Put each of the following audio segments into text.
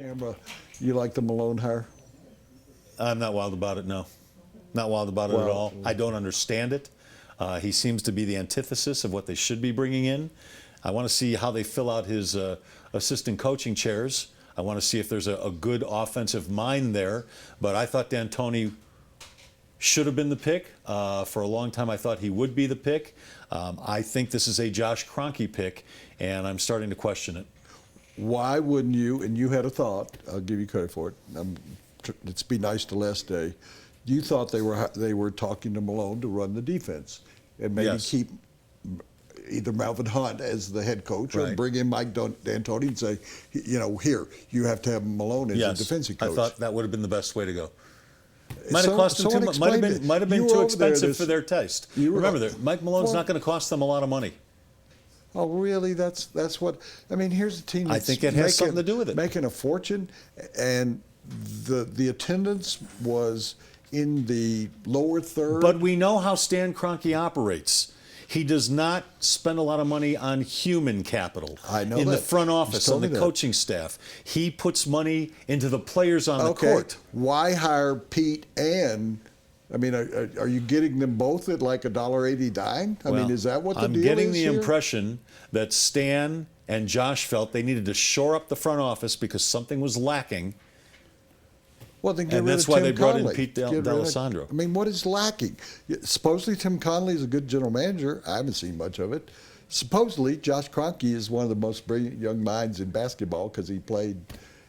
camera, you like the Malone hire? I'm not wild about it, no. Not wild about it at all. I don't understand it. He seems to be the antithesis of what they should be bringing in. I want to see how they fill out his assistant coaching chairs. I want to see if there's a good offensive mind there. But I thought D'Antoni should have been the pick. For a long time, I thought he would be the pick. I think this is a Josh Kroenke pick, and I'm starting to question it. Why wouldn't you, and you had a thought, I'll give you credit for it, let's be nice to Les Day, you thought they were talking to Malone to run the defense and maybe keep either Malvin Hunt as the head coach or bring in Mike D'Antoni and say, here, you have to have Malone as a defensive coach. I thought that would have been the best way to go. Might have cost them too much. Might have been too expensive for their taste. Remember, Mike Malone's not going to cost them a lot of money. Oh, really? That's what I mean. Here's a team that's I think it has something to do with it. Making a fortune, and the attendance was in the lower third. But we know how Stan Kroenke operates. He does not spend a lot of money on human capital. I know in that. The front office, on the coaching staff. He puts money into the players on the court. Why hire Pete and? I mean, are you getting them both at like $1.80 dime? I mean, is that what the deal is I'm getting the here? impression that Stan and Josh felt they needed to shore up the front office because something was lacking. Well, then get and rid that's of why Tim they brought Connelly. in Pete D'Alessandro. I mean, what is lacking? Supposedly Tim Connelly is a good general manager. I haven't seen much of it. Supposedly Josh Kroenke is one of the most brilliant young minds in basketball because he played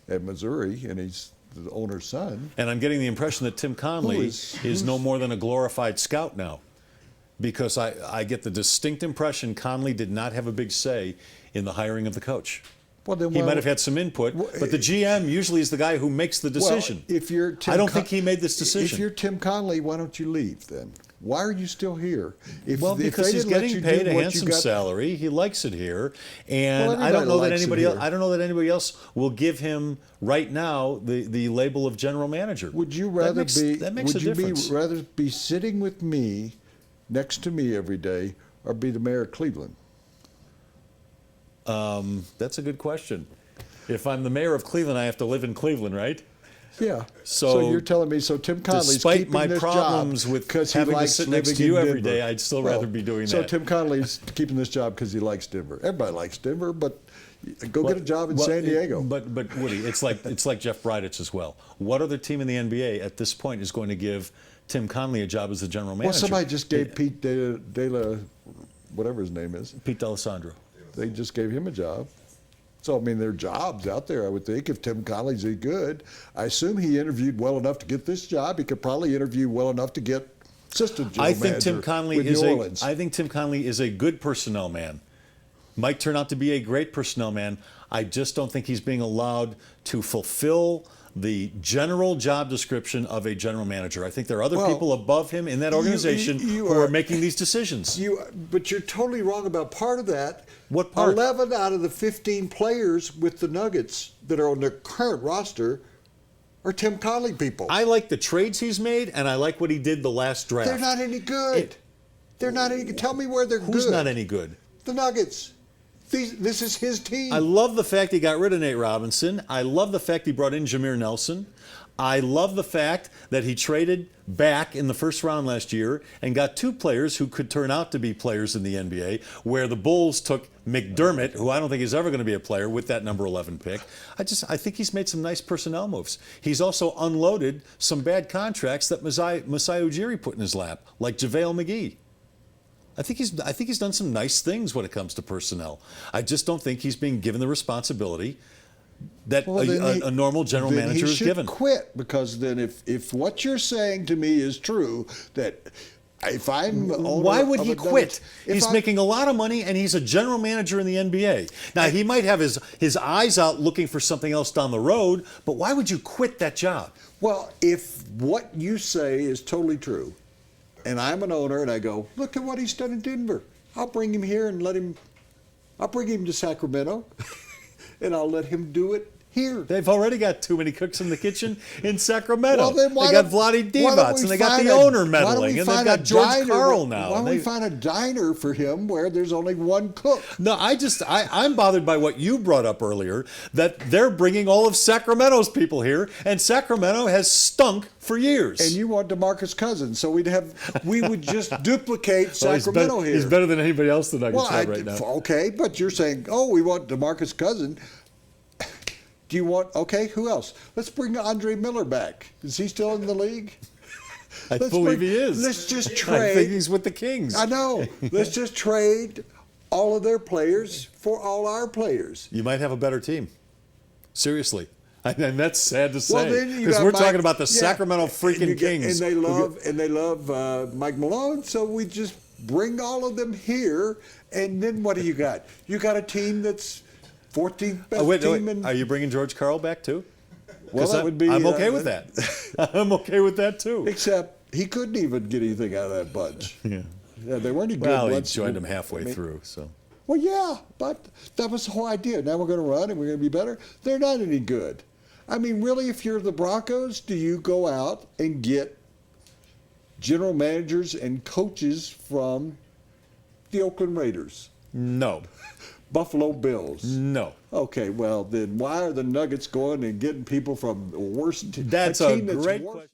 at Missouri and he's the owner's son. And I'm getting the impression that Tim Connelly is no more than a glorified scout now, because I get the distinct impression Connelly did not have a big say in the hiring of the coach. Well, then he might have had some input, but the GM usually is the guy who makes the decision. Well, if you're I don't think he made this decision. If you're Tim Connelly, why don't you leave then? Why are you still here? Because he's getting paid a handsome salary. He likes it here, and I don't know that anybody else will give him right now the label of general manager. Would you rather rather be sitting with me, next to me every day, or be the mayor of Cleveland? That's a good question. If I'm the mayor of Cleveland, I have to live in Cleveland, right? Yeah. So you're telling me, Tim Connelly's despite keeping my this problems job with because having to sit next to you every day, I'd still rather be doing that. So Tim Connelly's keeping this job because he likes Denver. Everybody likes Denver, but go get a job in San Diego. But Woody, it's like Jeff Bridich as well. What other team in the NBA at this point is going to give Tim Connelly a job as the general manager? Well, somebody just gave Pete whatever his name is. Pete D'Alessandro. They just gave him a job. So, I mean, there are jobs out there, I would think, if Tim Connelly's good. I assume he interviewed well enough to get this job. He could probably interview well enough to get assistant general manager with New Orleans. I think Tim Connelly is a good personnel man. Might turn out to be a great personnel man. I just don't think he's being allowed to fulfill the general job description of a general manager. I think there are other people above him in that organization who are making these decisions. But you're totally wrong about part of that. What part? 11 out of the 15 players with the Nuggets that are on their current roster are Tim Connelly people. I like the trades he's made, and I like what he did the last draft. They're not any good. They're not any good. Tell me where they're good. Who's not any good? The Nuggets. This is his team. I love the fact he got rid of Nate Robinson. I love the fact he brought in Jameer Nelson. I love the fact that he traded back in the first round last year and got two players who could turn out to be players in the NBA, where the Bulls took McDermott, who I don't think is ever going to be a player, with that number 11 pick. I think he's made some nice personnel moves. He's also unloaded some bad contracts that Masai Ujiri put in his lap, like JaVale McGee. I think he's done some nice things when it comes to personnel. I just don't think he's being given the responsibility that a normal general manager is given. He should quit, because then if what you're saying to me is true, that if I'm why would he quit? He's making a lot of money and he's a general manager in the NBA. Now he might have his eyes out looking for something else down the road, but why would you quit that job? Well, if what you say is totally true, and I'm an owner and I go, look at what he's done in Denver. I'll bring him here and I'll bring him to Sacramento and I'll let him do it here. They've already got too many cooks in the kitchen in Sacramento. Well, then they got Vlade Divac, and they got the owner meddling, and they've got George Karl now. Why don't we find a diner for him where there's only one cook? No, I'm bothered by what you brought up earlier, that they're bringing all of Sacramento's people here, and Sacramento has stunk for years. And you want DeMarcus Cousins, so we would just duplicate Sacramento here. He's better than anybody else the Nuggets have right now. Okay, but you're saying, we want DeMarcus Cousins. Do you want, who else? Let's bring Andre Miller back. Is he still in the league? I believe he is. Let's just trade. I think he's with the Kings. I know. Let's just trade all of their players for all our players. You might have a better team. Seriously. And that's sad to Well, say, because we're talking about the Sacramento freaking Kings. And they love Mike Malone, so we just bring all of them here, and then what do you got? You got a team that's 14th best team. In, are you bringing George Karl back too? Well, that would be. I'm okay with that. I'm okay with that too. Except he couldn't even get anything out of that bunch. Yeah, they weren't any good. Well, he bunch. joined him halfway through, so. Well, yeah, but that was the whole idea. Now we're going to run and we're going to be better. They're not any good. I mean, really, if you're the Broncos, do you go out and get general managers and coaches from the Oakland Raiders? No. Buffalo Bills? No. Okay, well, then why are the Nuggets going and getting people from the worst That's a great question.